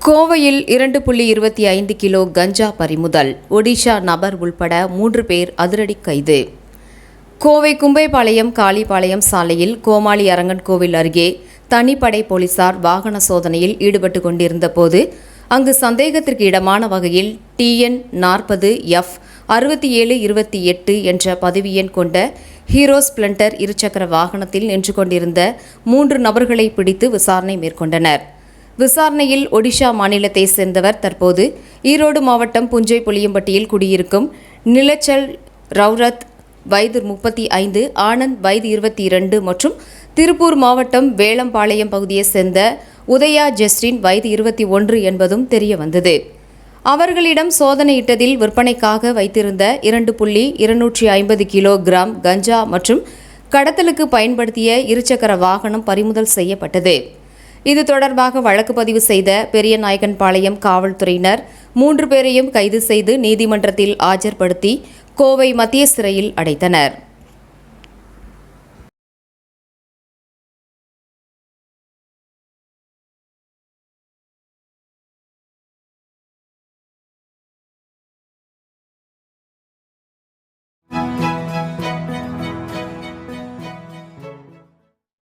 கோவையில் 2.25 கிலோ கஞ்சா பறிமுதல். ஒடிஷா நபர் உள்பட 3 பேர் அதிரடி கைது. கோவை கும்பைபாளையம் காளிபாளையம் சாலையில் கோமாளி அரங்கன் கோவில் அருகே தனிப்படை போலீசார் வாகன சோதனையில் ஈடுபட்டு கொண்டிருந்த போது அங்கு சந்தேகத்திற்கு இடமான வகையில் TN 40F 6728 என்ற பதிவு எண் கொண்ட ஹீரோ ஸ்பிளண்டர் இருசக்கர வாகனத்தில் நின்று கொண்டிருந்த 3 நபர்களை பிடித்து விசாரணை மேற்கொண்டனர். விசாரணையில் ஒடிஷா மாநிலத்தை சேர்ந்தவர் தற்போது ஈரோடு மாவட்டம் புஞ்சை புளியம்பட்டியில் குடியிருக்கும் நிலச்சல் ரவுரத் வயது 35, ஆனந்த் வயது 22 மற்றும் திருப்பூர் மாவட்டம் வேளம்பாளையம் பகுதியைச் சேர்ந்த உதயா ஜெஸ்டின் வயது 21 என்பதும் தெரியவந்தது. அவர்களிடம் சோதனையிட்டதில் விற்பனைக்காக வைத்திருந்த 2.250 கிலோகிராம் கஞ்சா மற்றும் கடத்தலுக்கு பயன்படுத்திய இருசக்கர வாகனம் பறிமுதல் செய்யப்பட்டது. இது தொடர்பாக வழக்கு பதிவு செய்த பெரியநாயக்கன்பாளையம் காவல்துறையினர் 3 பேரையும் கைது செய்து நீதிமன்றத்தில் ஆஜர்படுத்தி கோவை மத்திய சிறையில் அடைத்தனர்.